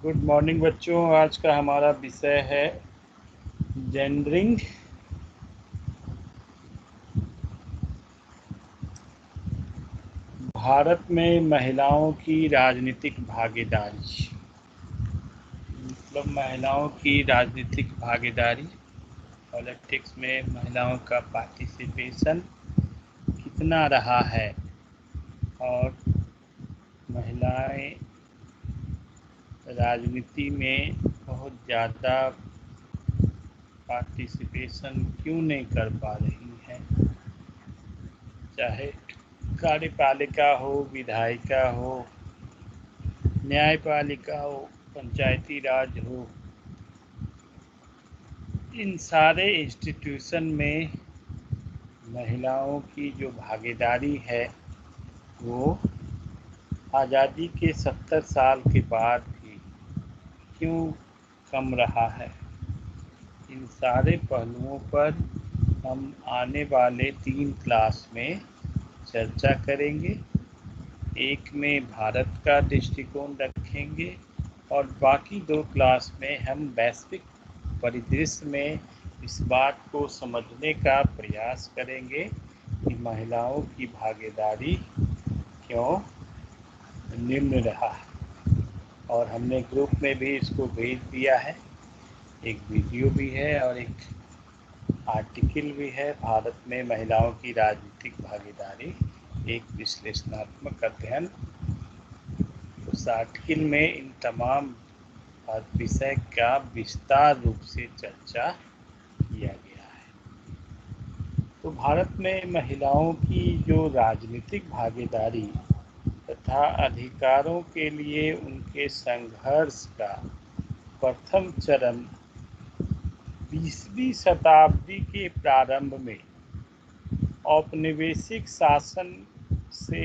Good morning बच्चों। आज का हमारा विषय है जेंडरिंग। भारत में महिलाओं की राजनीतिक भागीदारी, मतलब महिलाओं की राजनीतिक भागीदारी, पॉलिटिक्स में महिलाओं का पार्टिसिपेशन कितना रहा है और महिलाएं राजनीति में बहुत ज़्यादा पार्टिसिपेशन क्यों नहीं कर पा रही हैं, चाहे कार्यपालिका हो, विधायिका हो, न्यायपालिका हो, पंचायती राज हो। इन सारे इंस्टीट्यूशन में महिलाओं की जो भागीदारी है वो आज़ादी के 70 साल के बाद भी क्यों कम रहा है। इन सारे पहलुओं पर हम आने वाले 3 क्लास में चर्चा करेंगे। एक में भारत का दृष्टिकोण रखेंगे और बाकी 2 क्लास में हम वैश्विक परिदृश्य में इस बात को समझने का प्रयास करेंगे कि महिलाओं की भागीदारी क्यों निम्न रहा। और हमने ग्रुप में भी इसको भेज दिया है, एक वीडियो भी है और एक आर्टिकल भी है, भारत में महिलाओं की राजनीतिक भागीदारी एक विश्लेषणात्मक अध्ययन। उस आर्टिकल में इन तमाम विषय का विस्तार रूप से चर्चा किया गया है। तो भारत में महिलाओं की जो राजनीतिक भागीदारी तथा अधिकारों के लिए उनके संघर्ष का प्रथम चरण 20वीं शताब्दी के प्रारंभ में औपनिवेशिक शासन से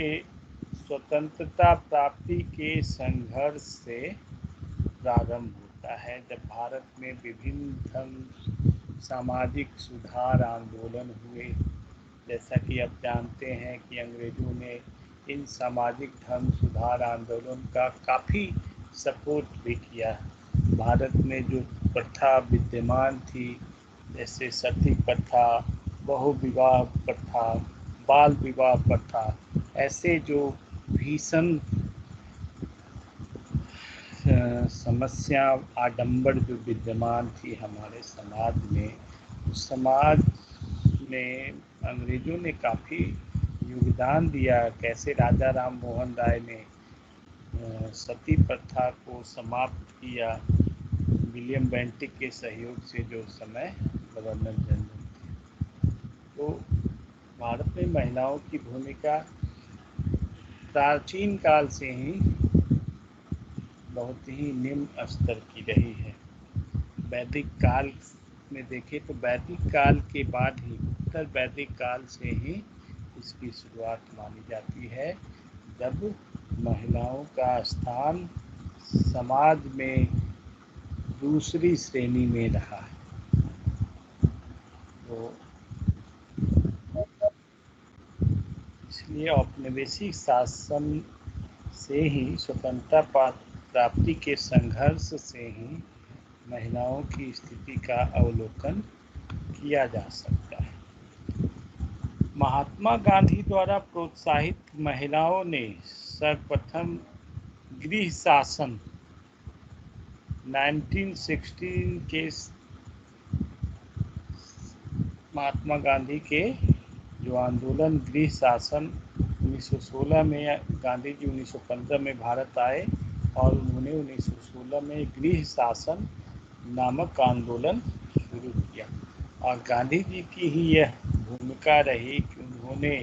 स्वतंत्रता प्राप्ति के संघर्ष से प्रारंभ होता है, जब भारत में विभिन्न सामाजिक सुधार आंदोलन हुए। जैसा कि आप जानते हैं कि अंग्रेजों ने इन सामाजिक धर्म सुधार आंदोलन का काफ़ी सपोर्ट भी किया। भारत में जो प्रथा विद्यमान थी, जैसे सती प्रथा, बहुविवाह प्रथा, बाल विवाह प्रथा, ऐसे जो भीषण समस्या आडंबर जो विद्यमान थी हमारे समाज में, उस समाज में अंग्रेज़ों ने काफ़ी योगदान दिया। कैसे राजा राम मोहन राय ने सती प्रथा को समाप्त किया, विलियम बेंटिक के सहयोग से, जो समय गवर्नर जनरल थे। तो भारत में महिलाओं की भूमिका प्राचीन काल से ही बहुत ही निम्न स्तर की रही है। वैदिक काल में देखें तो वैदिक काल के बाद ही, उत्तर वैदिक काल से ही इसकी शुरुआत मानी जाती है, जब महिलाओं का स्थान समाज में दूसरी श्रेणी में रहा है। तो इसलिए औपनिवेशिक शासन से ही, स्वतंत्रता प्राप्ति के संघर्ष से ही महिलाओं की स्थिति का अवलोकन किया जा सकता है। महात्मा गांधी द्वारा प्रोत्साहित महिलाओं ने सर्वप्रथम गृह शासन 1916 के महात्मा गांधी के जो आंदोलन गृह शासन 1916 में, गांधी जी 1915 में भारत आए और उन्होंने 1916 में गृह शासन नामक आंदोलन शुरू किया। और गांधी जी की ही यह भूमिका रही कि उन्होंने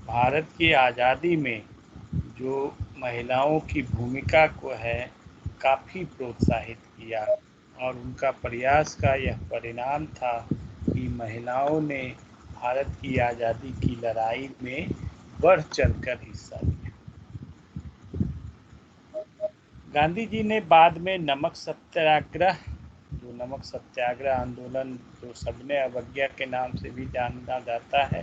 भारत की आज़ादी में जो महिलाओं की भूमिका को है काफ़ी प्रोत्साहित किया। और उनका प्रयास का यह परिणाम था कि महिलाओं ने भारत की आज़ादी की लड़ाई में बढ़ चढ़कर हिस्सा लिया। गांधी जी ने बाद में नमक सत्याग्रह, जो नमक सत्याग्रह आंदोलन जो सबने अवज्ञा के नाम से भी जाना जाता है,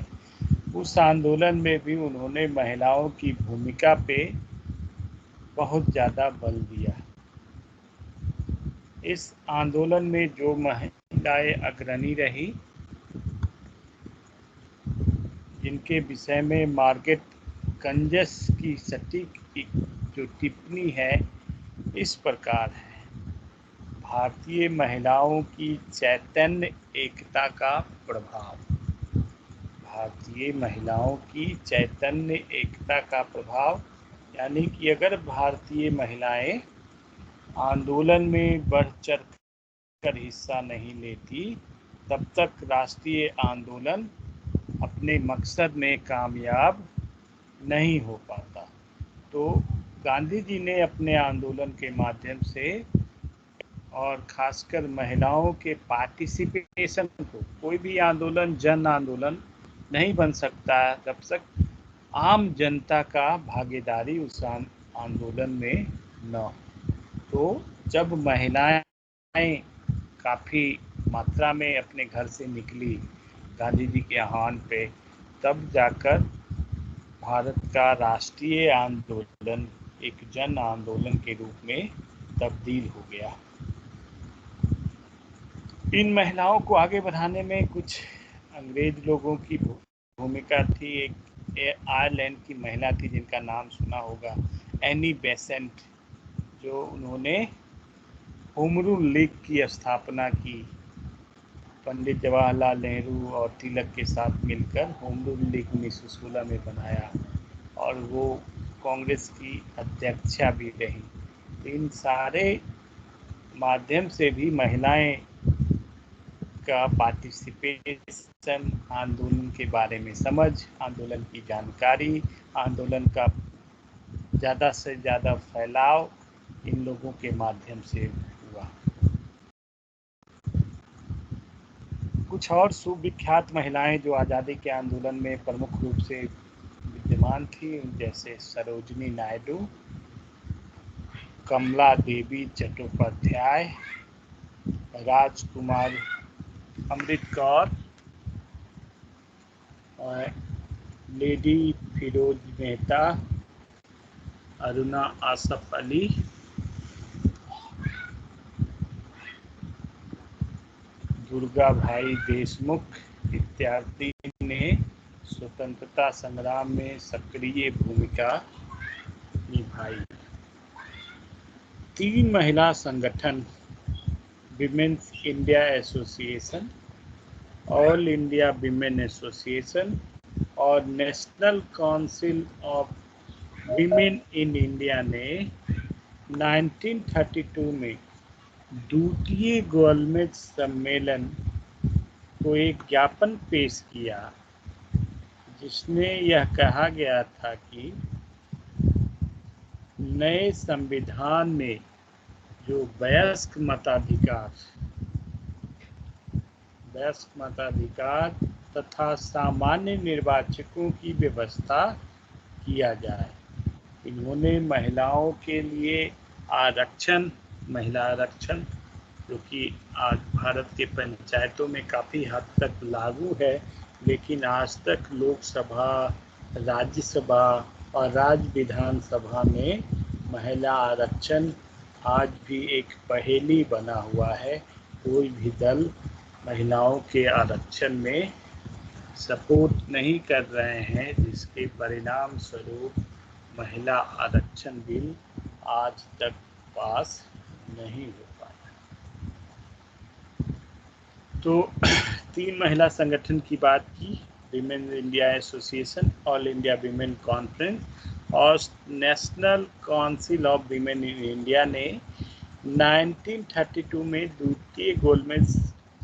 उस आंदोलन में भी उन्होंने महिलाओं की भूमिका पे बहुत ज़्यादा बल दिया। इस आंदोलन में जो महिलाएं अग्रणी रही, जिनके विषय में मार्गरेट कंजस की सटीक जो टिप्पणी है इस प्रकार है: भारतीय महिलाओं की चैतन्य एकता का प्रभाव। भारतीय महिलाओं की चैतन्य एकता का प्रभाव यानी कि अगर भारतीय महिलाएं आंदोलन में बढ़ चढ़ कर हिस्सा नहीं लेती, तब तक राष्ट्रीय आंदोलन अपने मकसद में कामयाब नहीं हो पाता। तो गांधी जी ने अपने आंदोलन के माध्यम से और खासकर महिलाओं के पार्टिसिपेशन को, कोई भी आंदोलन जन आंदोलन नहीं बन सकता जब तक आम जनता का भागीदारी उस आंदोलन में न हो। तो जब महिलाएं काफ़ी मात्रा में अपने घर से निकली गांधी जी के आह्वान पे, तब जाकर भारत का राष्ट्रीय आंदोलन एक जन आंदोलन के रूप में तब्दील हो गया। इन महिलाओं को आगे बढ़ाने में कुछ अंग्रेज लोगों की भूमिका थी। एक आयरलैंड की महिला थी जिनका नाम सुना होगा, एनी बेसेंट, जो उन्होंने होम रूल लीग की स्थापना की। पंडित जवाहरलाल नेहरू और तिलक के साथ मिलकर होम रूल लीग 1916 में बनाया और वो कांग्रेस की अध्यक्षा भी रही। इन सारे माध्यम से भी महिलाएं का पार्टिसिपेशन, आंदोलन के बारे में समझ, आंदोलन की जानकारी, आंदोलन का ज़्यादा से ज़्यादा फैलाव इन लोगों के माध्यम से हुआ। कुछ और सुविख्यात महिलाएं जो आज़ादी के आंदोलन में प्रमुख रूप से विद्यमान थी, जैसे सरोजिनी नायडू, कमला देवी चट्टोपाध्याय, राजकुमार अमृत कौर, लेडी फिरोज मेहता, अरुणा आसफ अली, दुर्गा भाई देशमुख इत्यादि ने स्वतंत्रता संग्राम में सक्रिय भूमिका निभाई। 3 महिला संगठन, Women's India Association, All India Women Association और National Council of Women in India ने 1932 में द्वितीय गोलमेज सम्मेलन को एक ज्ञापन पेश किया, जिसमें यह कहा गया था कि नए संविधान में जो वयस्क मताधिकार तथा सामान्य निर्वाचकों की व्यवस्था किया जाए। इन्होंने महिलाओं के लिए महिला आरक्षण, जो कि आज भारत के पंचायतों में काफ़ी हद तक लागू है, लेकिन आज तक लोकसभा, राज्यसभा और राज्य विधानसभा में महिला आरक्षण आज भी एक पहेली बना हुआ है। कोई भी दल महिलाओं के आरक्षण में सपोर्ट नहीं कर रहे हैं, जिसके परिणाम स्वरूप महिला आरक्षण बिल आज तक पास नहीं हो पाया। तो 3 महिला संगठन की बात की, Women India Association, All India Women Conference और National Council of Women in India ने 1932 में द्वितीय गोलमेज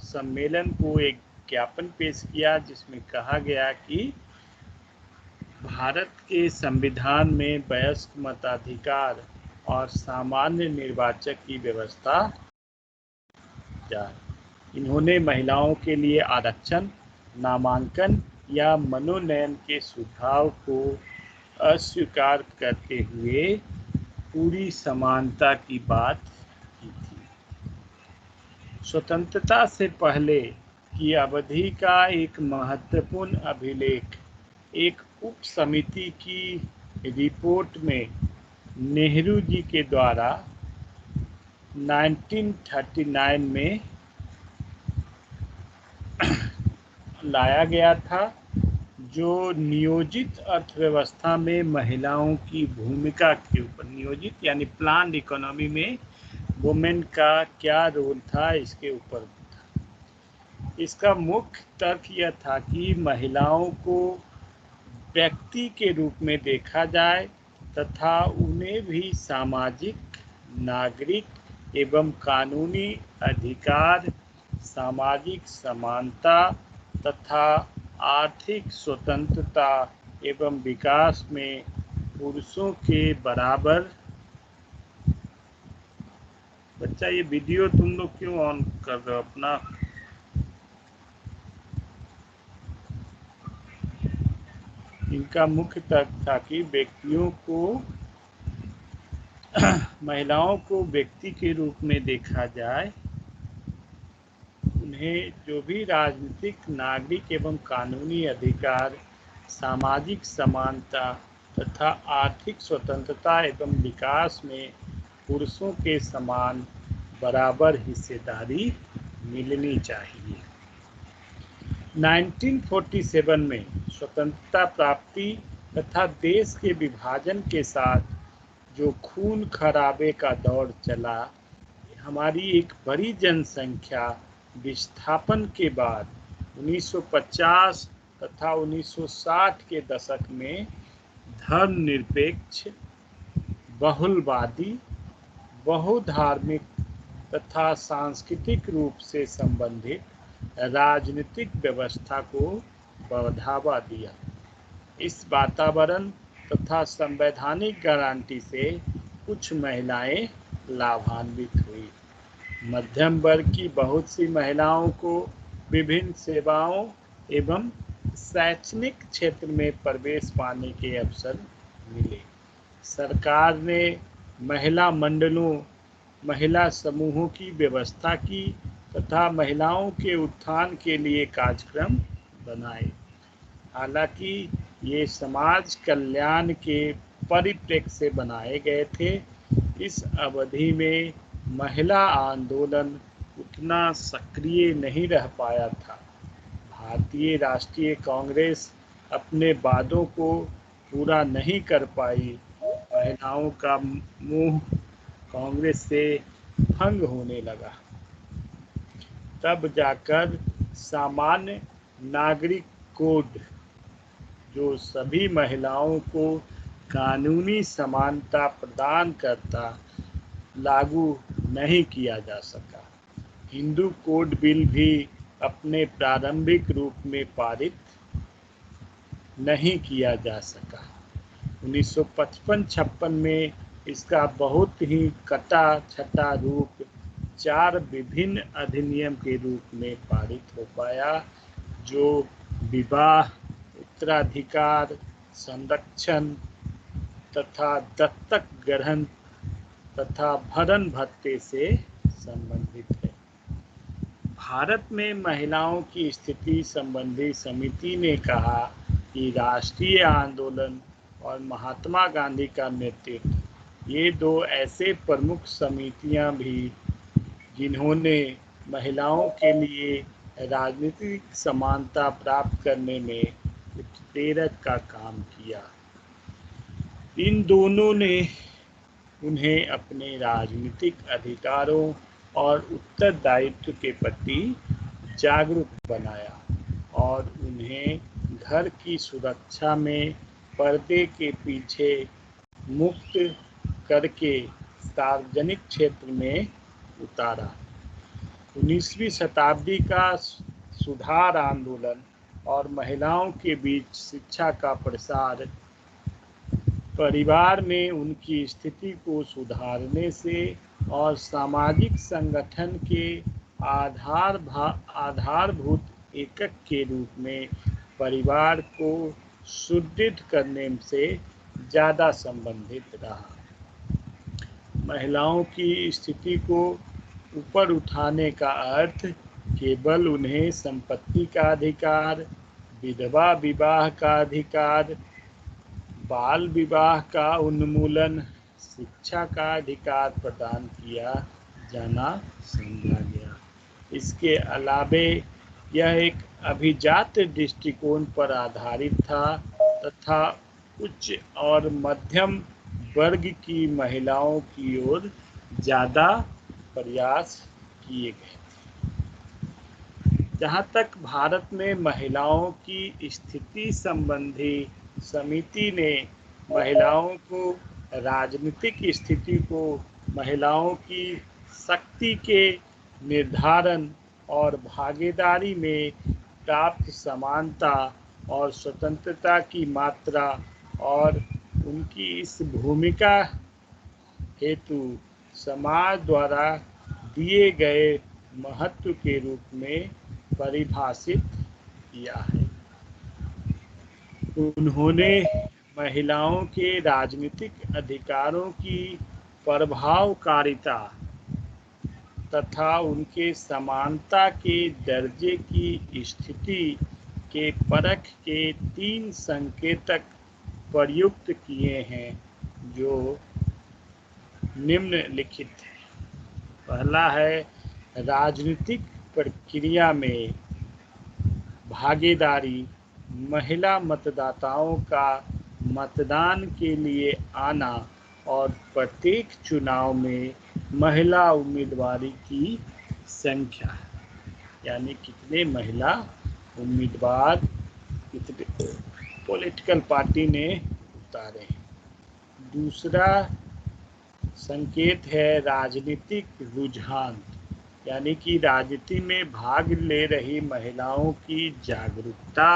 सम्मेलन को एक ज्ञापन पेश किया, जिसमें कहा गया कि भारत के संविधान में वयस्क मताधिकार और सामान्य निर्वाचक की व्यवस्था जाए। इन्होंने महिलाओं के लिए आरक्षण, नामांकन या मनोनयन के सुझाव को अस्वीकार करते हुए पूरी समानता की बात की थी। स्वतंत्रता से पहले की अवधि का एक महत्वपूर्ण अभिलेख एक उप समिति की रिपोर्ट में नेहरू जी के द्वारा 1939 में लाया गया था, जो नियोजित अर्थव्यवस्था में महिलाओं की भूमिका के ऊपर, नियोजित यानी प्लान्ड इकोनॉमी में वुमेन का क्या रोल था इसके ऊपर था। इसका मुख्य तर्क यह था कि महिलाओं को व्यक्ति के रूप में देखा जाए तथा उन्हें भी सामाजिक, नागरिक एवं कानूनी अधिकार, सामाजिक समानता तथा आर्थिक स्वतंत्रता एवं विकास में पुरुषों के बराबर। बच्चा, ये वीडियो तुम लोग क्यों ऑन कर रहे हो अपना? इनका मुख्य तर्क था कि व्यक्तियों को महिलाओं को व्यक्ति के रूप में देखा जाए, उन्हें जो भी राजनीतिक, नागरिक एवं कानूनी अधिकार, सामाजिक समानता तथा आर्थिक स्वतंत्रता एवं विकास में पुरुषों के समान बराबर हिस्सेदारी मिलनी चाहिए। 1947 में स्वतंत्रता प्राप्ति तथा देश के विभाजन के साथ जो खून खराबे का दौर चला, हमारी एक बड़ी जनसंख्या विस्थापन के बाद 1950 तथा 1960 के दशक में धर्मनिरपेक्ष, बहुलवादी, बहुधार्मिक तथा सांस्कृतिक रूप से संबंधित राजनीतिक व्यवस्था को बढ़ावा दिया। इस वातावरण तथा संवैधानिक गारंटी से कुछ महिलाएं लाभान्वित हुई। मध्यम वर्ग की बहुत सी महिलाओं को विभिन्न सेवाओं एवं शैक्षणिक क्षेत्र में प्रवेश पाने के अवसर मिले। सरकार ने महिला मंडलों, महिला समूहों की व्यवस्था की तथा महिलाओं के उत्थान के लिए कार्यक्रम बनाए। हालांकि ये समाज कल्याण के परिप्रेक्ष्य से बनाए गए थे। इस अवधि में महिला आंदोलन उतना सक्रिय नहीं रह पाया था। भारतीय राष्ट्रीय कांग्रेस अपने वादों को पूरा नहीं कर पाई। महिलाओं का मुंह कांग्रेस से भंग होने लगा। तब जाकर सामान्य नागरिक कोड, जो सभी महिलाओं को कानूनी समानता प्रदान करता, लागू नहीं किया जा सका। हिंदू कोड बिल भी अपने प्रारंभिक रूप में पारित नहीं किया जा सका। 1955-56 में इसका बहुत ही कटा छटा रूप 4 विभिन्न अधिनियम के रूप में पारित हो पाया, जो विवाह, उत्तराधिकार, संरक्षण तथा दत्तक ग्रहण तथा भरण भत्ते से संबंधित है। भारत में महिलाओं की स्थिति संबंधी समिति ने कहा कि राष्ट्रीय आंदोलन और महात्मा गांधी का नेतृत्व, ये 2 ऐसे प्रमुख समितियां भी जिन्होंने महिलाओं के लिए राजनीतिक समानता प्राप्त करने में उत्प्रेरक का काम किया। इन दोनों ने उन्हें अपने राजनीतिक अधिकारों और उत्तरदायित्व के प्रति जागरूक बनाया और उन्हें घर की सुरक्षा में पर्दे के पीछे मुक्त करके सार्वजनिक क्षेत्र में उतारा। 19वीं शताब्दी का सुधार आंदोलन और महिलाओं के बीच शिक्षा का प्रसार परिवार में उनकी स्थिति को सुधारने से और सामाजिक संगठन के आधारभूत एकक के रूप में परिवार को सुदृढ़ करने से ज़्यादा संबंधित रहा। महिलाओं की स्थिति को ऊपर उठाने का अर्थ केवल उन्हें संपत्ति का अधिकार, विधवा विवाह का अधिकार, बाल विवाह का उन्मूलन, शिक्षा का अधिकार प्रदान किया जाना समझा गया। इसके अलावे यह एक अभिजात दृष्टिकोण पर आधारित था तथा उच्च और मध्यम वर्ग की महिलाओं की ओर ज़्यादा प्रयास किए गए। जहाँ तक भारत में महिलाओं की स्थिति संबंधी समिति ने महिलाओं को राजनीतिक स्थिति को महिलाओं की शक्ति के निर्धारण और भागीदारी में प्राप्त समानता और स्वतंत्रता की मात्रा और उनकी इस भूमिका हेतु समाज द्वारा दिए गए महत्व के रूप में परिभाषित किया है। उन्होंने महिलाओं के राजनीतिक अधिकारों की प्रभावकारिता तथा उनके समानता के दर्जे की स्थिति के परख के 3 संकेतक प्रयुक्त किए हैं जो निम्नलिखित है। पहला है राजनीतिक प्रक्रिया में भागीदारी, महिला मतदाताओं का मतदान के लिए आना और प्रत्येक चुनाव में महिला उम्मीदवारी की संख्या, यानी कितने महिला उम्मीदवार कितने पॉलिटिकल पार्टी ने उतारे। दूसरा संकेत है राजनीतिक रुझान, यानी कि राजनीति में भाग ले रही महिलाओं की जागरूकता,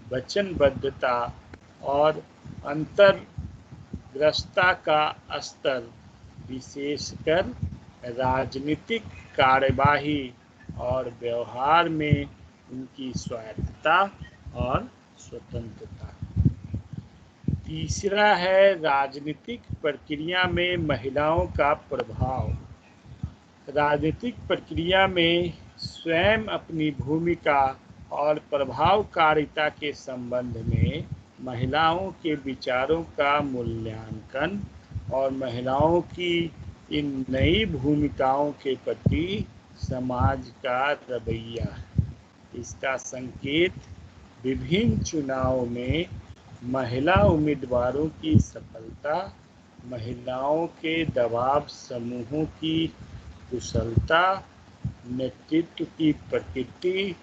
वचनबद्धता और अंतर्ग्रस्ता का स्तर, विशेषकर राजनीतिक कार्यवाही और व्यवहार में उनकी स्वायत्तता और स्वतंत्रता। तीसरा है राजनीतिक प्रक्रिया में महिलाओं का प्रभाव। राजनीतिक प्रक्रिया में स्वयं अपनी भूमिका और प्रभावकारिता के संबंध में महिलाओं के विचारों का मूल्यांकन और महिलाओं की इन नई भूमिकाओं के प्रति समाज का रवैया। इसका संकेत विभिन्न चुनावों में महिला उम्मीदवारों की सफलता, महिलाओं के दबाव समूहों की कुशलता, नेतृत्व की प्रकृति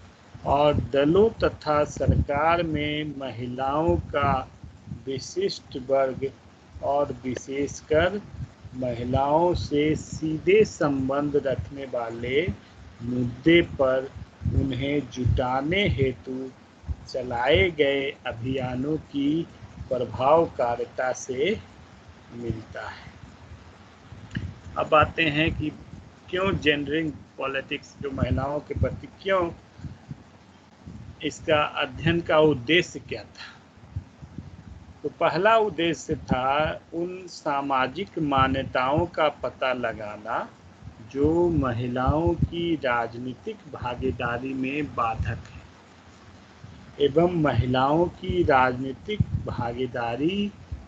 और दलों तथा सरकार में महिलाओं का विशिष्ट वर्ग और विशेषकर महिलाओं से सीधे संबंध रखने वाले मुद्दे पर उन्हें जुटाने हेतु चलाए गए अभियानों की प्रभावकारिता से मिलता है। अब आते हैं कि क्यों जेंडरिंग पॉलिटिक्स, जो महिलाओं के प्रति क्यों इसका अध्ययन का उद्देश्य क्या था। तो पहला उद्देश्य था उन सामाजिक मान्यताओं का पता लगाना जो महिलाओं की राजनीतिक भागीदारी में बाधक है एवं महिलाओं की राजनीतिक भागीदारी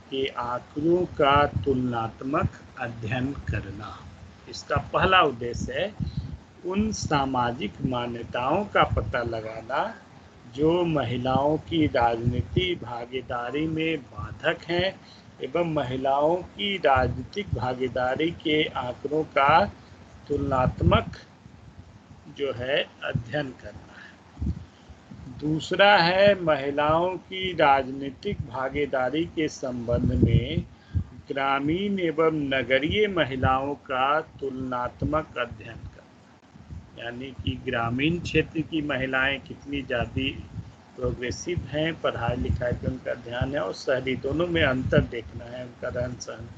के आंकड़ों का तुलनात्मक अध्ययन करना। इसका पहला उद्देश्य है उन सामाजिक मान्यताओं का पता लगाना जो महिलाओं की राजनीतिक भागीदारी में बाधक हैं एवं महिलाओं की राजनीतिक भागीदारी के आंकड़ों का तुलनात्मक जो है अध्ययन करना है। दूसरा है महिलाओं की राजनीतिक भागीदारी के संबंध में ग्रामीण एवं नगरीय महिलाओं का तुलनात्मक अध्ययन करना, यानी कि ग्रामीण क्षेत्र की महिलाएं कितनी ज़्यादा प्रोग्रेसिव हैं, पढ़ाई लिखाई पर उनका ध्यान है, और शहरी, दोनों में अंतर देखना है, उनका रहन सहन।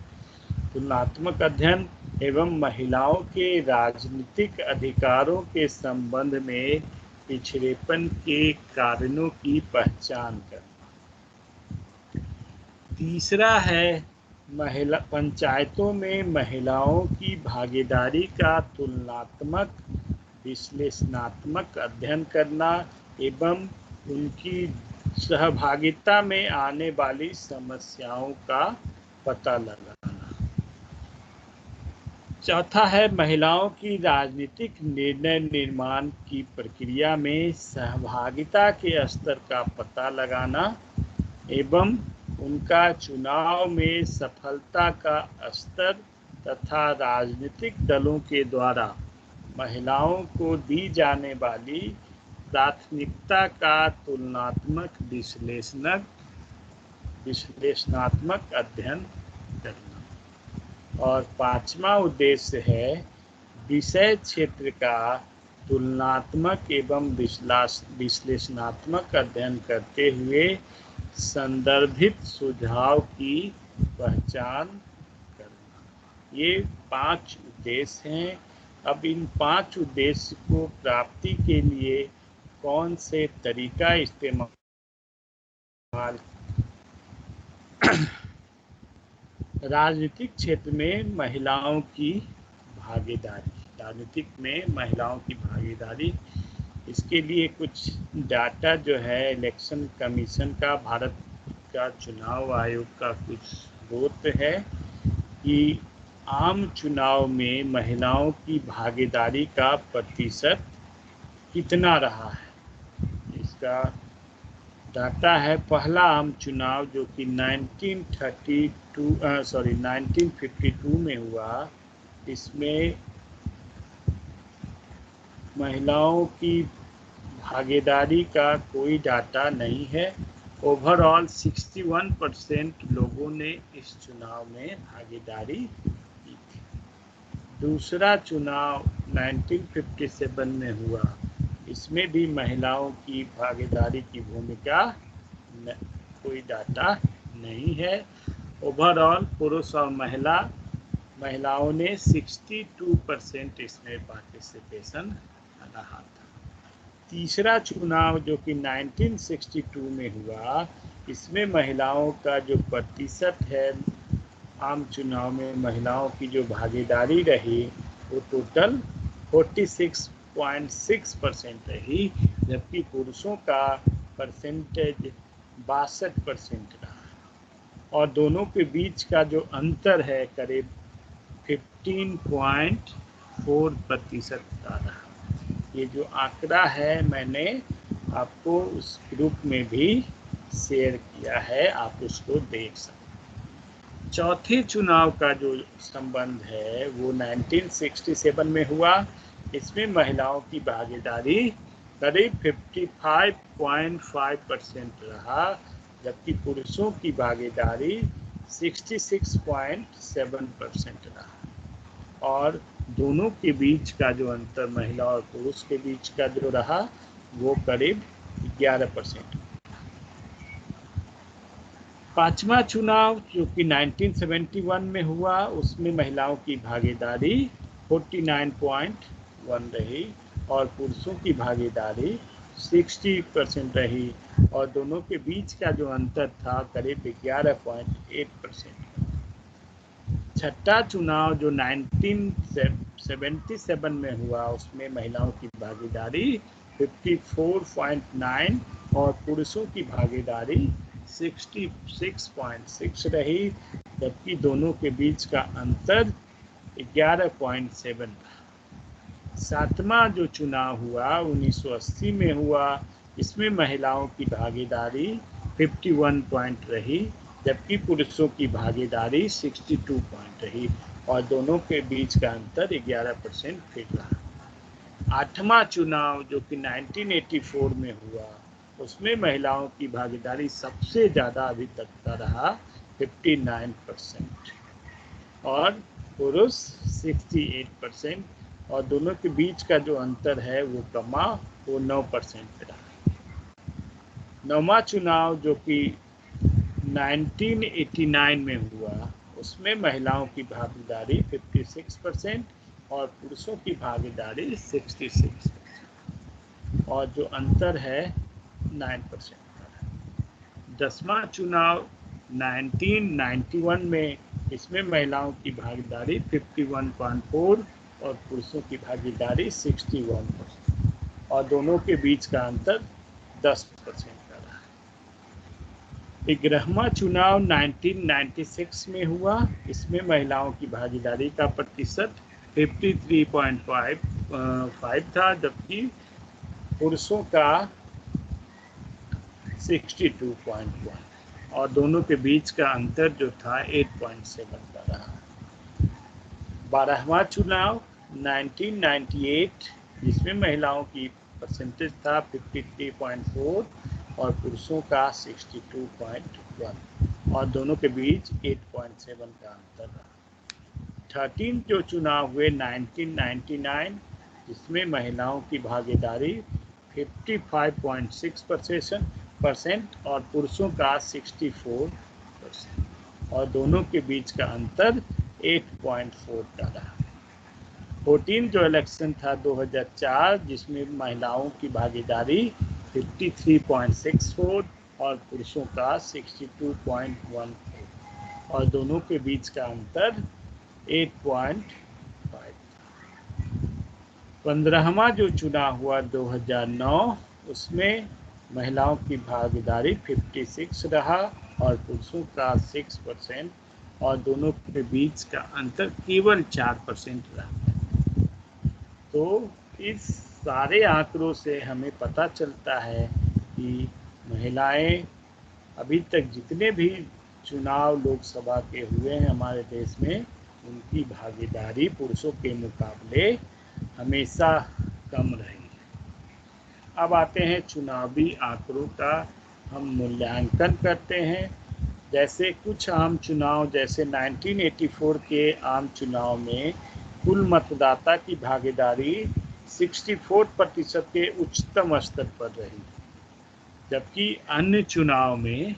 तुलनात्मक अध्ययन एवं महिलाओं के राजनीतिक अधिकारों के संबंध में पिछड़ेपन के कारणों की पहचान करना। तीसरा है महिला पंचायतों में महिलाओं की भागीदारी का तुलनात्मक विश्लेषणात्मक अध्ययन करना एवं उनकी सहभागिता में आने वाली समस्याओं का पता लगाना। चौथा है महिलाओं की राजनीतिक निर्णय निर्माण की प्रक्रिया में सहभागिता के स्तर का पता लगाना एवं उनका चुनाव में सफलता का स्तर तथा राजनीतिक दलों के द्वारा महिलाओं को दी जाने वाली प्राथमिकता का तुलनात्मक विश्लेषणात्मक अध्ययन करना। और पांचवा उद्देश्य है विषय क्षेत्र का तुलनात्मक एवं विश्लेषणात्मक अध्ययन करते हुए संदर्भित सुझाव की पहचान करना। ये 5 उद्देश्य हैं। अब इन 5 उद्देश्य को प्राप्ति के लिए कौन से तरीका इस्तेमाल राजनीतिक क्षेत्र में महिलाओं की भागीदारी, राजनीतिक में महिलाओं की भागीदारी, इसके लिए कुछ डाटा जो है इलेक्शन कमीशन का, भारत का चुनाव आयोग का कुछ स्रोत है कि आम चुनाव में महिलाओं की भागीदारी का प्रतिशत कितना रहा है। इसका डाटा है पहला आम चुनाव जो कि 1952 में हुआ। इसमें महिलाओं की भागीदारी का कोई डाटा नहीं है। ओवरऑल 61% लोगों ने इस चुनाव में भागीदारी की थी। दूसरा चुनाव 1957 में हुआ। इसमें भी महिलाओं की भागीदारी की भूमिका कोई डाटा नहीं है। ओवरऑल पुरुष और महिलाओं ने 62% इसमें पार्टिसिपेशन रहा था। तीसरा चुनाव जो कि 1962 में हुआ, इसमें महिलाओं का जो प्रतिशत है, आम चुनाव में महिलाओं की जो भागीदारी रही वो टोटल 46.6% रही, जबकि पुरुषों का परसेंटेज 62% रहा। और दोनों के बीच का जो अंतर है करीब 15.4% का रहा। ये जो आंकड़ा है मैंने आपको उस ग्रुप में भी शेयर किया है, आप उसको देख सकते हैं। चौथे चुनाव का जो संबंध है वो 1967 में हुआ। इसमें महिलाओं की भागीदारी करीब 55.5% रहा, जबकि पुरुषों की भागीदारी 66.7% रहा। और दोनों के बीच का जो अंतर महिला और पुरुष के बीच का जो रहा वो करीब 11%। पांचवा चुनाव जो कि 1971 में हुआ, उसमें महिलाओं की भागीदारी 49.1 रही और पुरुषों की भागीदारी 60% रही। और दोनों के बीच का जो अंतर था करीब 11.8%। छठा चुनाव जो 1977 में हुआ, उसमें महिलाओं की भागीदारी 54.9 और पुरुषों की भागीदारी 66.6 रही, जबकि दोनों के बीच का अंतर 11.7 रहा। सातवां जो चुनाव हुआ 1980 में हुआ, इसमें महिलाओं की भागीदारी 51 पॉइंट रही, जबकि पुरुषों की भागीदारी 62 पॉइंट रही और दोनों के बीच का अंतर 11% फिर रहा। आठवां चुनाव जो कि 1984 में हुआ, उसमें महिलाओं की भागीदारी सबसे ज़्यादा अभी तक का रहा 59% और पुरुष 68%, और दोनों के बीच का जो अंतर है वो कमा, वो 9% पे रहा। नौवां चुनाव जो कि 1989 में हुआ, उसमें महिलाओं की भागीदारी 56% और पुरुषों की भागीदारी 66% और जो अंतर है 9% का। 10वां चुनाव 1991 में, इसमें महिलाओं की भागीदारी 51.4 और पुरुषों की भागीदारी 61% और दोनों के बीच का अंतर 10% का रहा। 11वां चुनाव 1996 में हुआ, इसमें महिलाओं की भागीदारी का प्रतिशत 53.5 था, जबकि पुरुषों का 62.1 और दोनों के बीच का अंतर जो था 8.7 का रहा। 12वां चुनाव 1998, जिसमें महिलाओं की परसेंटेज था 53.4 और पुरुषों का 62.1 और दोनों के बीच 8.7 का अंतर रहा। 13 जो चुनाव हुए 1999, जिसमें महिलाओं की भागीदारी 55.6% और पुरुषों का 64% और दोनों के बीच का अंतर 8.4 का रहा। 14 जो इलेक्शन था 2004, जिसमें महिलाओं की भागीदारी 53.64 और पुरुषों का 62.14 और दोनों के बीच का अंतर 8.5। 15वां जो चुनाव हुआ 2009, उसमें महिलाओं की भागीदारी 56 रहा और पुरुषों का 6% और दोनों के बीच का अंतर केवल 4% रहा। तो इस सारे आंकड़ों से हमें पता चलता है कि महिलाएं अभी तक जितने भी चुनाव लोकसभा के हुए हैं हमारे देश में, उनकी भागीदारी पुरुषों के मुकाबले हमेशा कम रही है। अब आते हैं चुनावी आंकड़ों का हम मूल्यांकन करते हैं। जैसे कुछ आम चुनाव, जैसे 1984 के आम चुनाव में कुल मतदाता की भागीदारी 64% के उच्चतम स्तर पर रही, जबकि अन्य चुनाव में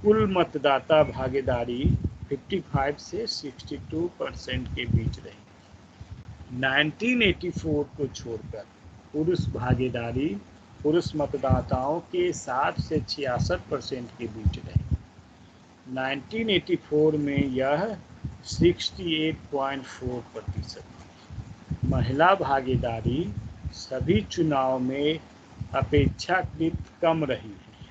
कुल मतदाता भागीदारी 55 से 62% के बीच रही। 1984 को छोड़कर पुरुष मतदाताओं के 60 से 66% के बीच रही। 1984 में यह 68.4% थी। महिला भागीदारी सभी चुनाव में अपेक्षाकृत कम रही है।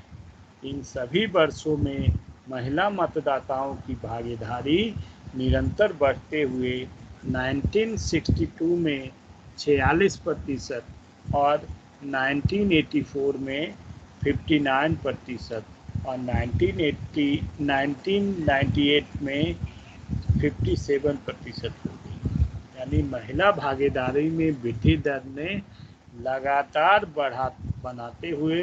इन सभी वर्षों में महिला मतदाताओं की भागीदारी निरंतर बढ़ते हुए 1962 में 46% और 1984 में 59% और 1998 में 57% हो गई। यानी महिला भागीदारी में वृद्धि दर ने लगातार बनाते हुए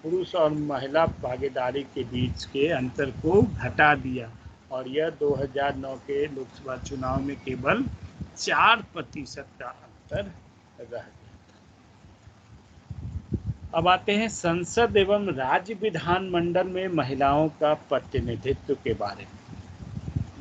पुरुष और महिला भागीदारी के बीच के अंतर को घटा दिया और यह 2009 के लोकसभा चुनाव में केवल 4% का अंतर रह गया था। अब आते हैं संसद एवं राज्य विधानमंडल में महिलाओं का प्रतिनिधित्व के बारे में।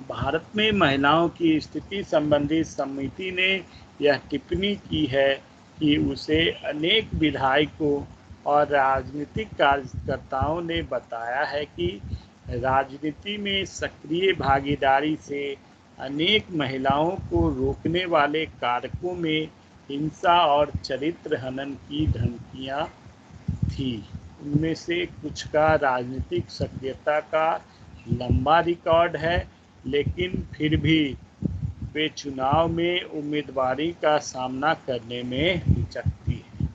भारत में महिलाओं की स्थिति संबंधी समिति ने यह टिप्पणी की है कि उसे अनेक विधायकों और राजनीतिक कार्यकर्ताओं ने बताया है कि राजनीति में सक्रिय भागीदारी से अनेक महिलाओं को रोकने वाले कारकों में हिंसा और चरित्र हनन की धमकियां थी। उनमें से कुछ का राजनीतिक सक्रियता का लंबा रिकॉर्ड है, लेकिन फिर भी वे चुनाव में उम्मीदवारी का सामना करने में हिचकती है।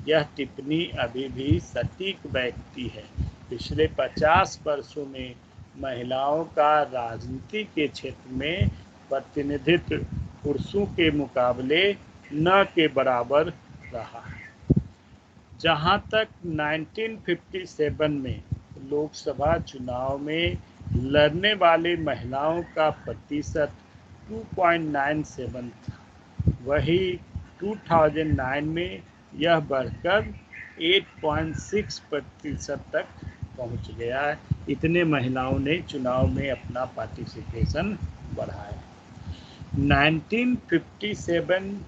यह टिप्पणी अभी भी सटीक बैठती है। पिछले 50 वर्षों में महिलाओं का राजनीति के क्षेत्र में प्रतिनिधित्व पुरुषों के मुकाबले न के बराबर रहा है। जहां तक 1957 में लोकसभा चुनाव में लड़ने वाले महिलाओं का प्रतिशत 2.97 था, वही 2009 में यह बढ़कर 8.6% तक पहुंच गया है। इतने महिलाओं ने चुनाव में अपना पार्टिसिपेशन बढ़ाया। 1957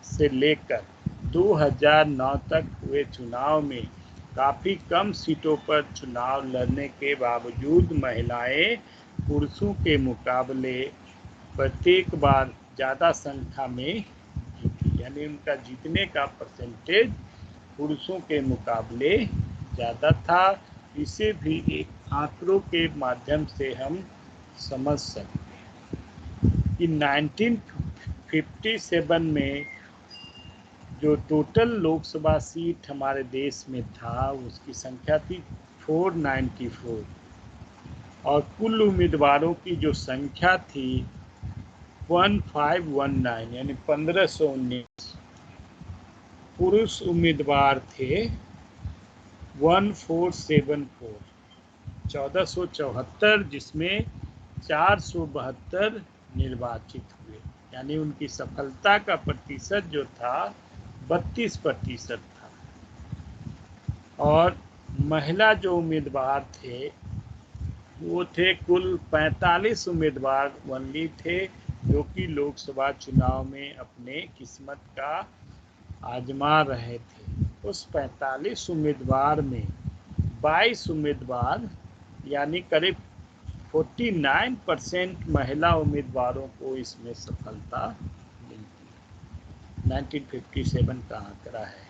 से लेकर 2009 तक हुए चुनाव में काफ़ी कम सीटों पर चुनाव लड़ने के बावजूद महिलाएं पुरुषों के मुकाबले प्रत्येक बार ज़्यादा संख्या में जीती, यानी उनका जीतने का परसेंटेज पुरुषों के मुकाबले ज़्यादा था। इसे भी एक आंकड़ों के माध्यम से हम समझ सकते हैं कि 1957 में जो टोटल लोकसभा सीट हमारे देश में था उसकी संख्या थी 494 और कुल उम्मीदवारों की जो संख्या थी 1519 यानी 1519। पुरुष उम्मीदवार थे 1474 1474, जिसमें 472 निर्वाचित हुए, यानी उनकी सफलता का प्रतिशत जो था 32% था। और महिला जो उम्मीदवार थे वो थे कुल 45 उम्मीदवार ओनली थे जो कि लोकसभा चुनाव में अपने किस्मत का आजमा रहे थे। उस 45 उम्मीदवार में 22 उम्मीदवार यानी करीब 49% महिला उम्मीदवारों को इसमें सफलता मिलती है। 1957 का आंकड़ा है।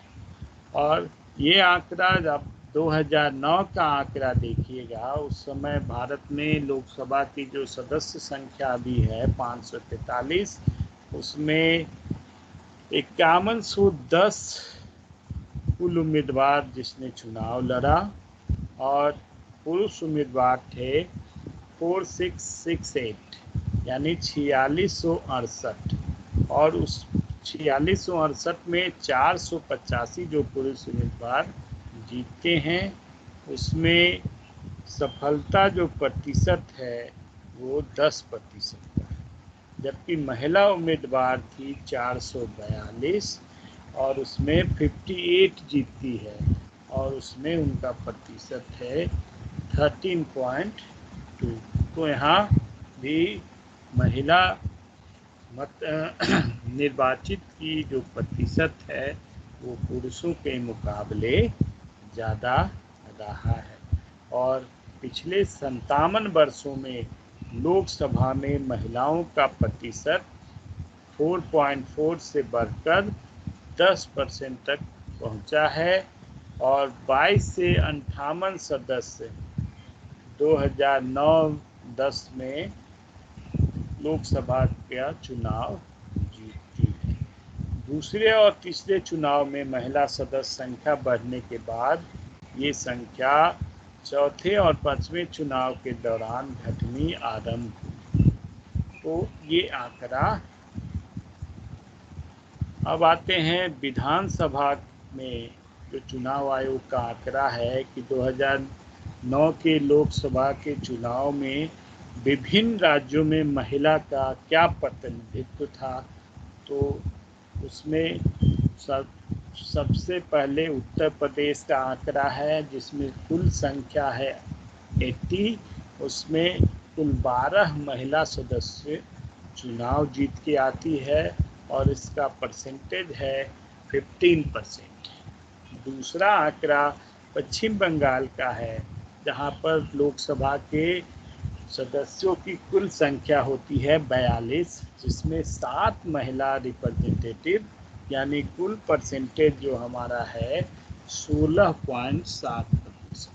और ये आंकड़ा जब 2009 का आंकड़ा देखिएगा, उस समय भारत में लोकसभा की जो सदस्य संख्या भी है 543, उसमें 5110 कुल उम्मीदवार जिसने चुनाव लड़ा और पुरुष उम्मीदवार थे 4668 यानी 4668। और उस 4668 में 485 जो पुरुष उम्मीदवार जीतते हैं उसमें सफलता जो प्रतिशत है वो 10% है, जबकि महिला उम्मीदवार थी 442 और उसमें 58 जीतती है और उसमें उनका प्रतिशत है 13.2। तो यहाँ भी महिला मत निर्वाचित की जो प्रतिशत है वो पुरुषों के मुकाबले ज़्यादा रहा है। और पिछले 57 वर्षों में लोकसभा में महिलाओं का प्रतिशत 4.4 से बढ़कर 10% तक पहुंचा है और 22 से 58 सदस्य 2009-10 में लोकसभा का चुनाव जीतती है। दूसरे और तीसरे चुनाव में महिला सदस्य संख्या बढ़ने के बाद ये संख्या चौथे और पांचवें चुनाव के दौरान घटनी आरंभ हुई। तो ये आंकड़ा। अब आते हैं विधानसभा में जो चुनाव आयोग का आंकड़ा है कि 2009 के लोकसभा के चुनाव में विभिन्न राज्यों में महिला का क्या प्रतिनिधित्व था। तो उसमें सबसे पहले उत्तर प्रदेश का आंकड़ा है जिसमें कुल संख्या है 80, उसमें कुल 12 महिला सदस्य चुनाव जीत के आती है और इसका परसेंटेज है 15%। दूसरा आंकड़ा पश्चिम बंगाल का है जहां पर लोकसभा के सदस्यों की कुल संख्या होती है 42, जिसमें 7 महिला रिप्रेजेंटेटिव यानी कुल परसेंटेज जो हमारा है 16.7%।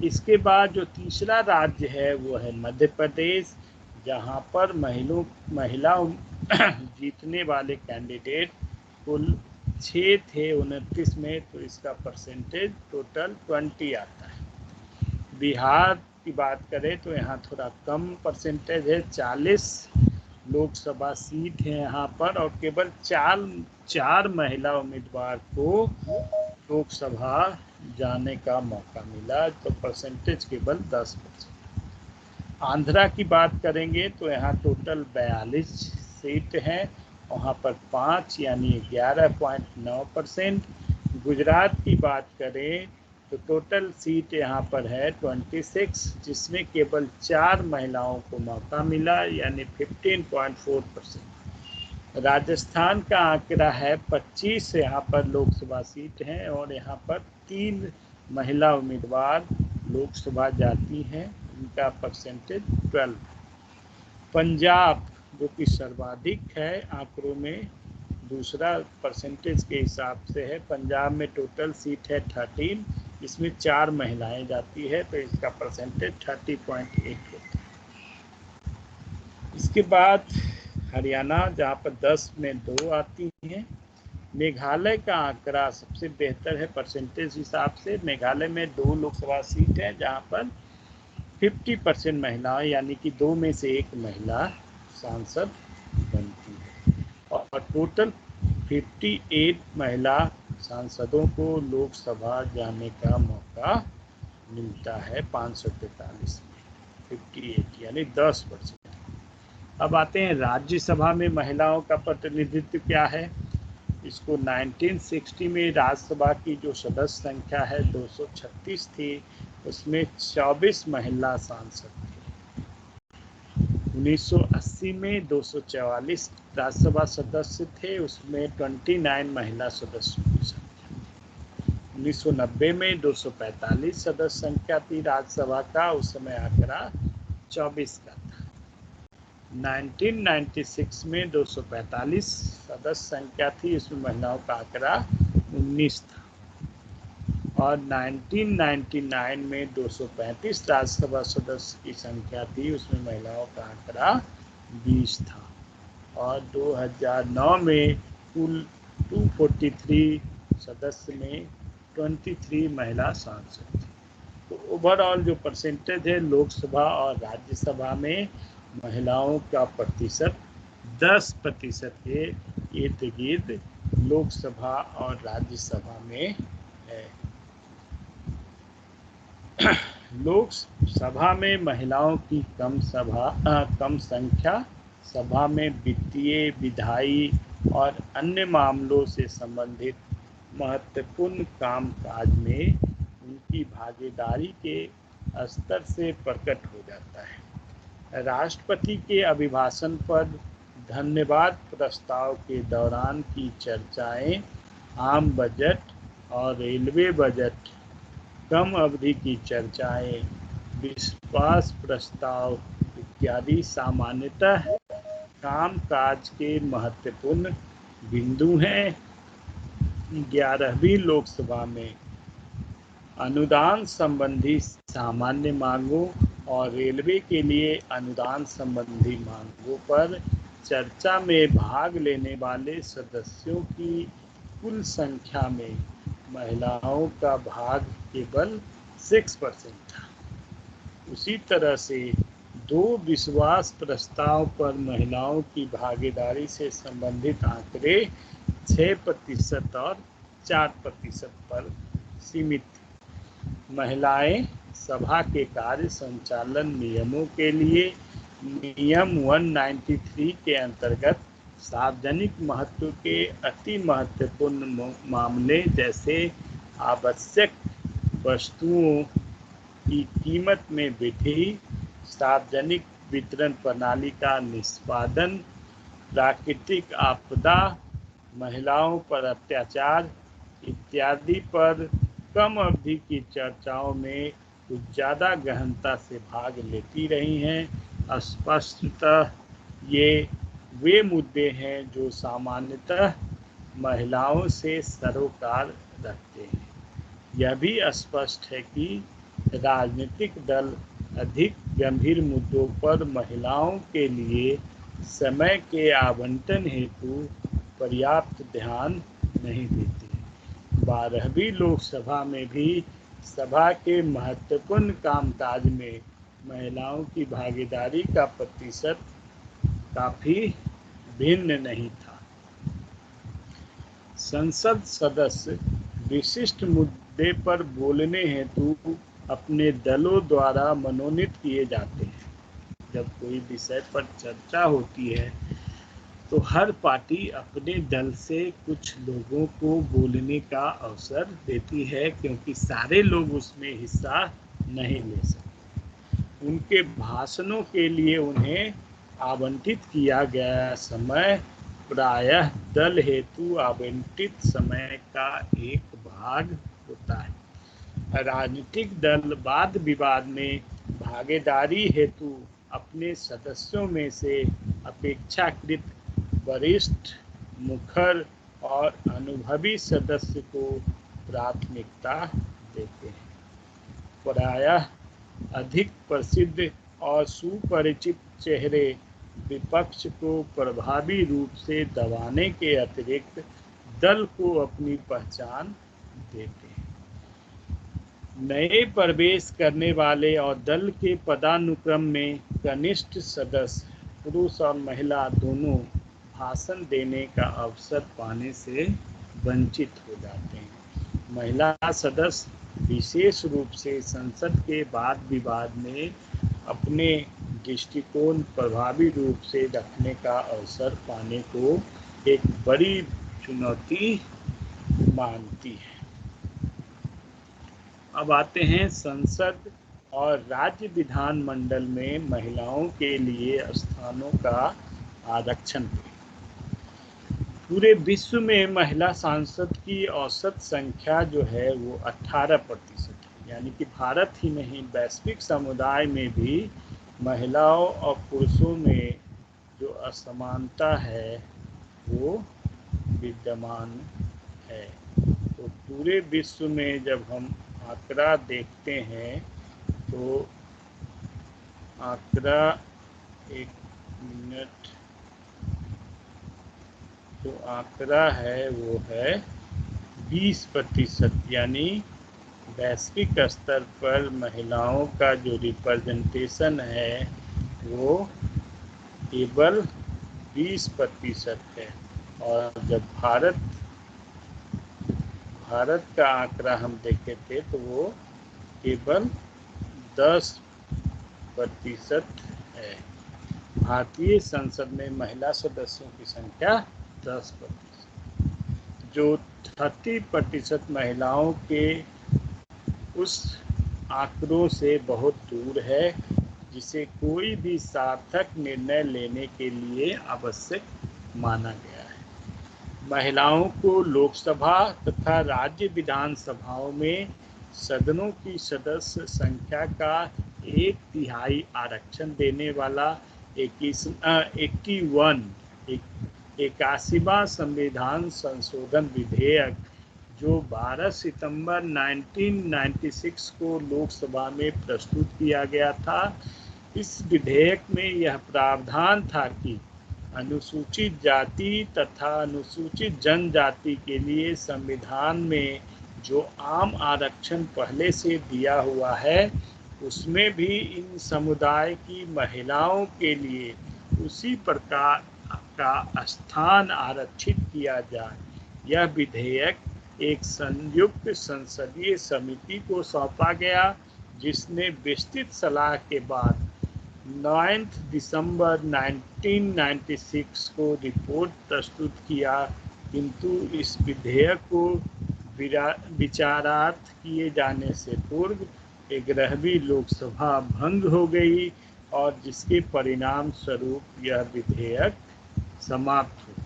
इसके बाद जो तीसरा राज्य है वो है मध्य प्रदेश, जहां पर महिला जीतने वाले कैंडिडेट कुल 6 थे 29 में, तो इसका परसेंटेज टोटल 20 आता है। बिहार की बात करें तो यहाँ थोड़ा कम परसेंटेज है, 40 लोकसभा सीट है यहाँ पर और केवल चार महिला उम्मीदवार को लोकसभा जाने का मौका मिला, तो परसेंटेज केवल 10%। आंध्रा की बात करेंगे तो यहाँ टोटल 42 सीट हैं, वहाँ पर 5 यानी 11.9%। गुजरात की बात करें तो टोटल सीट यहाँ पर है 26, जिसमें केवल 4 महिलाओं को मौका मिला यानी 15.4%। राजस्थान का आंकड़ा है 25 यहाँ पर लोकसभा सीट हैं और यहाँ पर 3 महिला उम्मीदवार लोकसभा जाती हैं, इनका परसेंटेज 12। पंजाब जो कि सर्वाधिक है आंकड़ों में, दूसरा परसेंटेज के हिसाब से है। पंजाब में टोटल सीट है 13, इसमें 4 महिलाएं जाती है, तो इसका परसेंटेज 30.8 होता है। इसके बाद हरियाणा जहाँ पर 10 में 2 आती हैं। मेघालय का आंकड़ा सबसे बेहतर है परसेंटेज हिसाब से। मेघालय में 2 लोकसभा सीट है जहाँ पर 50% महिलाएं, यानी कि 2 में से 1 महिला सांसद बनती है। और टोटल 58 महिला सांसदों को लोकसभा जाने का मौका मिलता है 543 में, 58 यानी 10%। अब आते हैं राज्यसभा में महिलाओं का प्रतिनिधित्व क्या है। इसको 1960 में राज्यसभा की जो सदस्य संख्या है 236 थी, उसमें 24 महिला सांसद थे। 1980 में 244 राज्यसभा सदस्य थे, उसमें 29 महिला सदस्यों की संख्या थी। 1990 में 245 सदस्य संख्या थी राज्यसभा का, उस समय आंकड़ा 24 का था। 1996 में 245 सदस्य संख्या थी, इसमें महिलाओं का आंकड़ा 19 था। और 1999 में 235 राज्यसभा सदस्य की संख्या थी, उसमें महिलाओं का आंकड़ा 20 था। और 2009 में कुल 243 सदस्य में 23 महिला सांसद थी। तो ओवरऑल जो परसेंटेज है लोकसभा और राज्यसभा में महिलाओं का प्रतिशत 10% के इर्द गिर्द लोकसभा और राज्यसभा में है। लोकसभा में महिलाओं की कम संख्या सभा में वित्तीय, विधायी और अन्य मामलों से संबंधित महत्वपूर्ण कामकाज में उनकी भागीदारी के स्तर से प्रकट हो जाता है। राष्ट्रपति के अभिभाषण पर धन्यवाद प्रस्ताव के दौरान की चर्चाएं, आम बजट और रेलवे बजट, कम अवधि की चर्चाएं, विश्वास प्रस्ताव इत्यादि सामान्यतः कामकाज के महत्वपूर्ण बिंदु हैं। 11वीं लोकसभा में अनुदान संबंधी सामान्य मांगों और रेलवे के लिए अनुदान संबंधी मांगों पर चर्चा में भाग लेने वाले सदस्यों की कुल संख्या में महिलाओं का भाग केवल 6% था। उसी तरह से 2 विश्वास प्रस्ताव पर महिलाओं की भागीदारी से संबंधित आंकड़े 6% और 4% पर सीमित थे। महिलाएं सभा के कार्य संचालन नियमों के लिए नियम 193 के अंतर्गत सार्वजनिक महत्व के अति महत्वपूर्ण मामले जैसे आवश्यक वस्तुओं की कीमत में वृद्धि, सार्वजनिक वितरण प्रणाली का निष्पादन, प्राकृतिक आपदा, महिलाओं पर अत्याचार इत्यादि पर कम अवधि की चर्चाओं में कुछ ज़्यादा गहनता से भाग लेती रही हैं। स्पष्टतः ये वे मुद्दे हैं जो सामान्यतः महिलाओं से सरोकार रखते हैं। यह भी स्पष्ट है कि राजनीतिक दल अधिक गंभीर मुद्दों पर महिलाओं के लिए समय के आवंटन हेतु पर्याप्त ध्यान नहीं देते। 12वीं लोकसभा में भी सभा के महत्वपूर्ण कामकाज में महिलाओं की भागीदारी का प्रतिशत काफी भिन्न नहीं था। संसद सदस्य विशिष्ट मुद्दे पर बोलने हेतु अपने दलों द्वारा मनोनीत किए जाते हैं। जब कोई विषय पर चर्चा होती है तो हर पार्टी अपने दल से कुछ लोगों को बोलने का अवसर देती है, क्योंकि सारे लोग उसमें हिस्सा नहीं ले सकते। उनके भाषणों के लिए उन्हें आवंटित किया गया समय प्रायः दल हेतु आवंटित समय का एक भाग होता है। राजनीतिक दल वाद विवाद में भागीदारी हेतु अपने सदस्यों में से अपेक्षाकृत वरिष्ठ, मुखर और अनुभवी सदस्य को प्राथमिकता देते हैं। प्रायः अधिक प्रसिद्ध और सुपरिचित चेहरे विपक्ष को प्रभावी रूप से दबाने के अतिरिक्त दल को अपनी पहचान देते हैं। नए प्रवेश करने वाले और दल के पदानुक्रम में कनिष्ठ सदस्य पुरुष और महिला दोनों भाषण देने का अवसर पाने से वंचित हो जाते हैं। महिला सदस्य विशेष रूप से संसद के वाद विवाद में अपने दृष्टिकोण प्रभावी रूप से रखने का अवसर पाने को एक बड़ी चुनौती मानती है। अब आते हैं संसद और राज्य विधानमंडल में महिलाओं के लिए स्थानों का आरक्षण पे। पूरे विश्व में महिला सांसद की औसत संख्या जो है वो 18% है, यानी कि भारत ही नहीं वैश्विक समुदाय में भी महिलाओं और पुरुषों में जो असमानता है वो विद्यमान है। तो पूरे विश्व में जब हम आंकड़ा देखते हैं तो आंकड़ा एक मिनट जो आंकड़ा है वो है 20%, यानी वैश्विक स्तर पर महिलाओं का जो रिप्रेजेंटेशन है वो केवल 20% है। और जब भारत का आंकड़ा हम देखे थे तो वो केवल 10% है। भारतीय संसद में महिला सदस्यों की संख्या 10%, जो 30% महिलाओं के उस आंकड़ों से बहुत दूर है जिसे कोई भी सार्थक निर्णय लेने के लिए आवश्यक माना गया है। महिलाओं को लोकसभा तथा राज्य विधानसभाओं में सदनों की सदस्य संख्या का 1/3 आरक्षण देने वाला 81वां संविधान संशोधन विधेयक जो 12 सितंबर 1996 को लोकसभा में प्रस्तुत किया गया था। इस विधेयक में यह प्रावधान था कि अनुसूचित जाति तथा अनुसूचित जनजाति के लिए संविधान में जो आम आरक्षण पहले से दिया हुआ है उसमें भी इन समुदाय की महिलाओं के लिए उसी प्रकार का स्थान आरक्षित किया जाए। यह विधेयक एक संयुक्त संसदीय समिति को सौंपा गया जिसने विस्तृत सलाह के बाद 9 दिसंबर 1996 को रिपोर्ट प्रस्तुत किया, किंतु इस विधेयक को विचारार्थ किए जाने से पूर्व 11वीं लोकसभा भंग हो गई और जिसके परिणाम स्वरूप यह विधेयक समाप्त हो गया।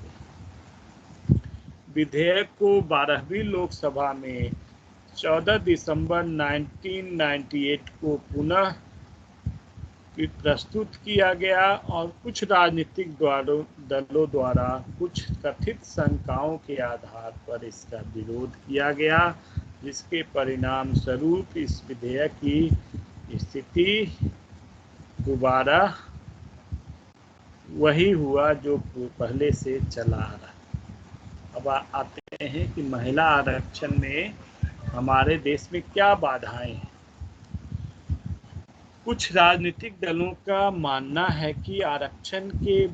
विधेयक को 12वीं लोकसभा में 14 दिसंबर 1998 को पुनः प्रस्तुत किया गया और कुछ राजनीतिक दलों द्वारा कुछ कथित शंकाओं के आधार पर इसका विरोध किया गया, जिसके परिणाम स्वरूप इस विधेयक की स्थिति दोबारा वही हुआ जो पहले से चला आ रहा। अब आते हैं कि महिला आरक्षण में हमारे देश में क्या बाधाएं हैं। कुछ राजनीतिक दलों का मानना है कि आरक्षण के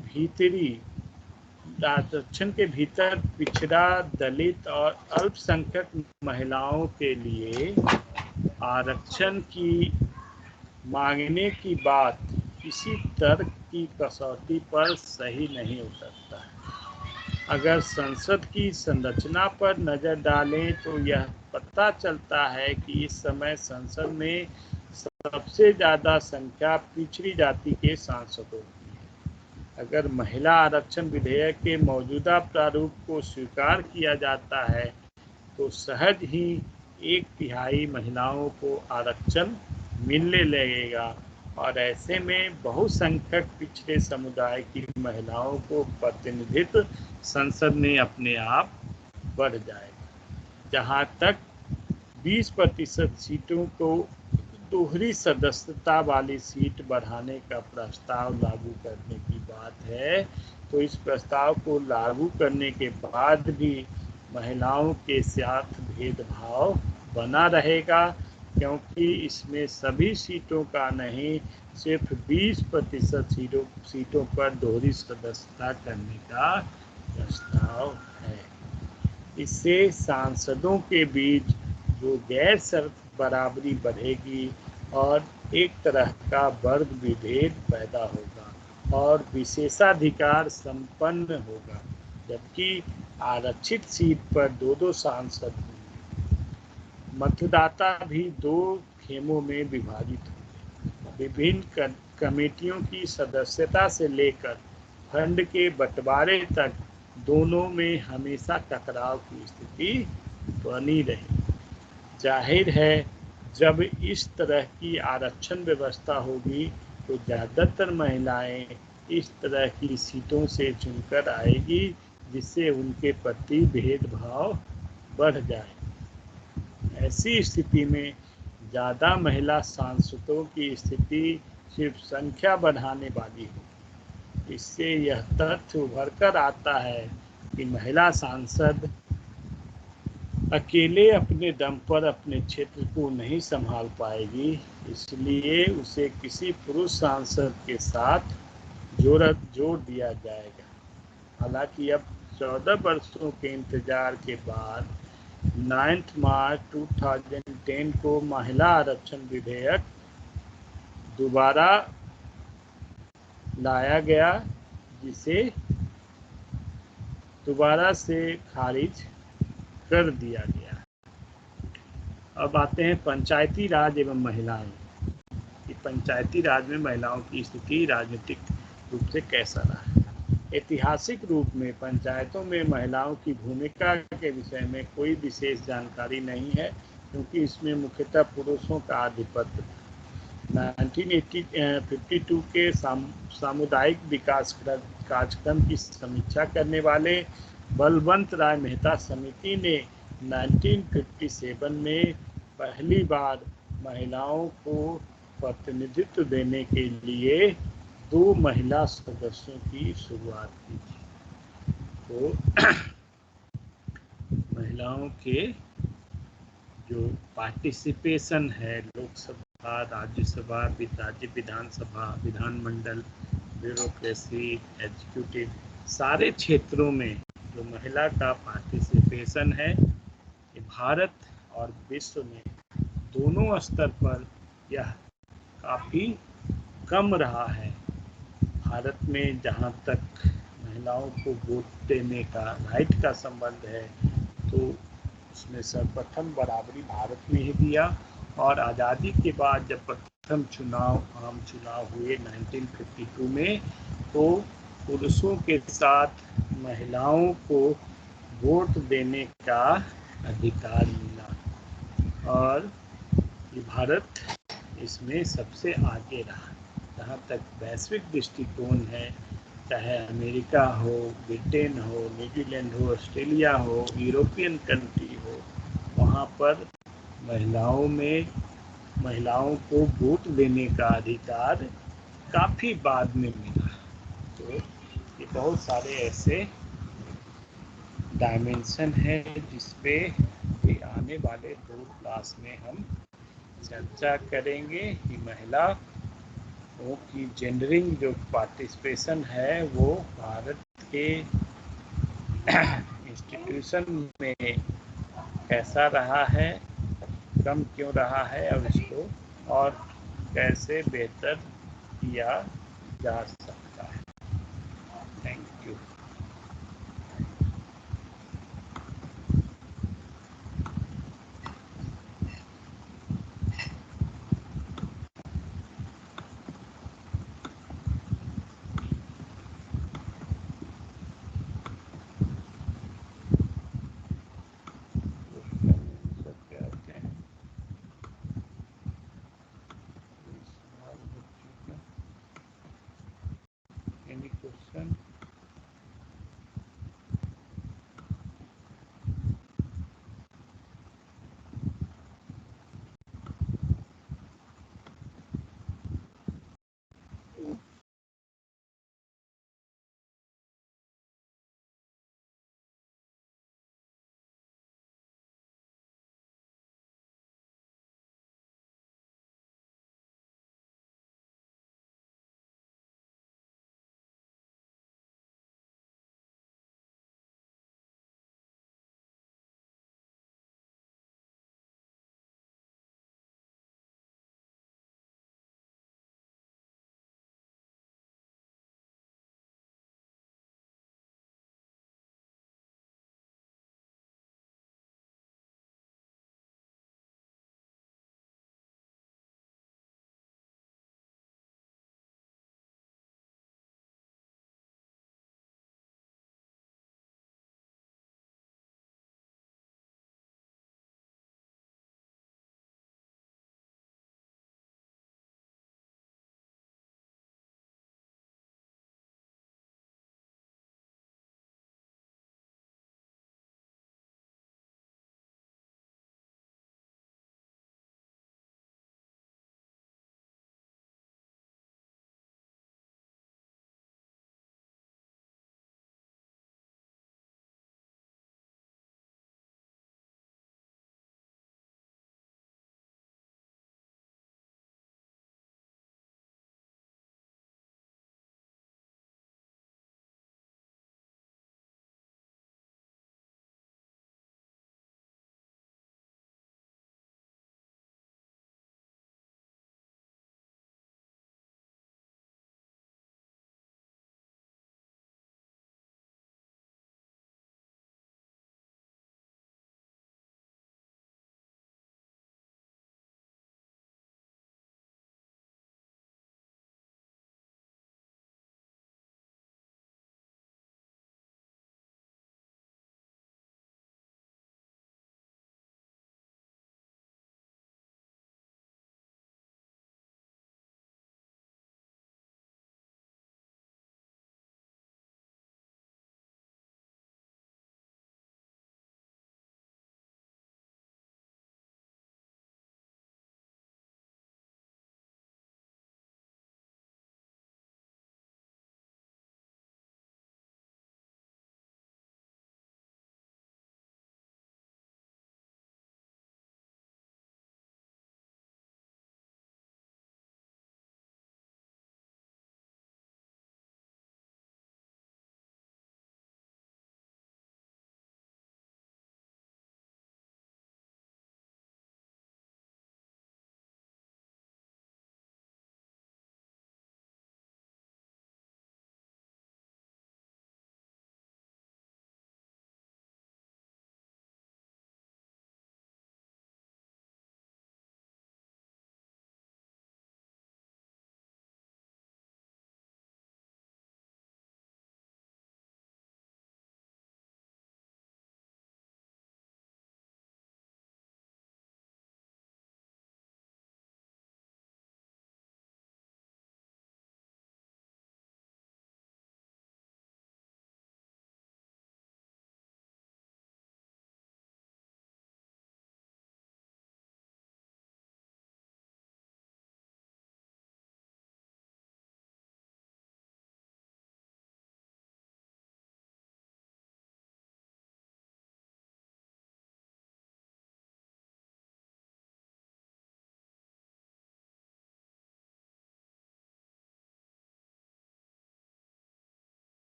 भीतर पिछड़ा, दलित और अल्पसंख्यक महिलाओं के लिए आरक्षण की मांगने की बात किसी तर्क की कसौटी पर सही नहीं उतरता है। अगर संसद की संरचना पर नजर डालें तो यह पता चलता है कि इस समय संसद में सबसे ज़्यादा संख्या पिछड़ी जाति के सांसदों की है। अगर महिला आरक्षण विधेयक के मौजूदा प्रारूप को स्वीकार किया जाता है तो सहज ही 1/3 महिलाओं को आरक्षण मिलने लगेगा और ऐसे में बहुसंख्यक पिछड़े समुदाय की महिलाओं को प्रतिनिधित्व संसद में अपने आप बढ़ जाएगा। जहां तक 20% सीटों को दोहरी सदस्यता वाली सीट बढ़ाने का प्रस्ताव लागू करने की बात है, तो इस प्रस्ताव को लागू करने के बाद भी महिलाओं के साथ भेदभाव बना रहेगा, क्योंकि इसमें सभी सीटों का नहीं, सिर्फ 20% सीटों पर दोहरी सदस्यता करने का प्रस्ताव है। इससे सांसदों के बीच जो गैर शर्त बराबरी बढ़ेगी और एक तरह का वर्ग विभेद पैदा होगा और विशेषाधिकार संपन्न होगा, जबकि आरक्षित सीट पर दो सांसद होंगे। मतदाता भी 2 खेमों में विभाजित होंगे। विभिन्न कमेटियों की सदस्यता से लेकर फंड के बंटवारे तक दोनों में हमेशा टकराव की स्थिति बनी रही। जाहिर है, जब इस तरह की आरक्षण व्यवस्था होगी तो ज़्यादातर महिलाएं इस तरह की सीटों से चुनकर आएगी, जिससे उनके प्रति भेदभाव बढ़ जाए। ऐसी स्थिति में ज़्यादा महिला सांसदों की स्थिति सिर्फ संख्या बढ़ाने वाली होगी। इससे यह तथ्य उभर कर आता है कि महिला सांसद अकेले अपने दम पर अपने क्षेत्र को नहीं संभाल पाएगी, इसलिए उसे किसी पुरुष सांसद के साथ जोड़ दिया जाएगा। हालांकि अब 14 वर्षों के इंतजार के बाद 9 मार्च 2010 को महिला आरक्षण विधेयक दोबारा लाया गया, जिसे दोबारा से खारिज कर दिया गया। अब आते हैं पंचायती राज एवं महिलाएं। कि पंचायती राज में महिलाओं की स्थिति राजनीतिक रूप से कैसा रहा। ऐतिहासिक रूप में पंचायतों में महिलाओं की भूमिका के विषय में कोई विशेष जानकारी नहीं है, क्योंकि इसमें मुख्यतः पुरुषों का आधिपत्य था। 1952 के सामुदायिक विकास कार्यक्रम की समीक्षा करने वाले बलवंत राय मेहता समिति ने 1957 में पहली बार महिलाओं को प्रतिनिधित्व देने के लिए 2 महिला सदस्यों की शुरुआत की थी। तो महिलाओं के जो पार्टिसिपेशन है लोकसभा, राज्यसभा, राज्य विधानसभा, विधानमंडल, ब्यूरोक्रेसी, एग्जीक्यूटिव, सारे क्षेत्रों में जो महिला का पार्टिसिपेशन है, ये भारत और विश्व में दोनों स्तर पर यह काफ़ी कम रहा है। भारत में जहाँ तक महिलाओं को वोट देने का राइट का संबंध है, तो उसमें सर्वप्रथम बराबरी भारत में ही दिया, और आज़ादी के बाद जब प्रथम आम चुनाव हुए 1952 में, तो पुरुषों के साथ महिलाओं को वोट देने का अधिकार मिला, और ये भारत इसमें सबसे आगे रहा। जहाँ तक वैश्विक दृष्टिकोण है, चाहे अमेरिका हो, ब्रिटेन हो, न्यूजीलैंड हो, ऑस्ट्रेलिया हो, यूरोपियन कंट्री हो, वहाँ पर महिलाओं को वोट देने का अधिकार काफ़ी बाद में मिला। तो ये बहुत सारे ऐसे डायमेंशन है जिस पे आने वाले 2 क्लास में हम चर्चा करेंगे कि महिलाओं की जेंडरिंग जो पार्टिसिपेशन है वो भारत के इंस्टीट्यूशन में कैसा रहा है, कम क्यों रहा है, और इसको और कैसे बेहतर किया जा सकता है।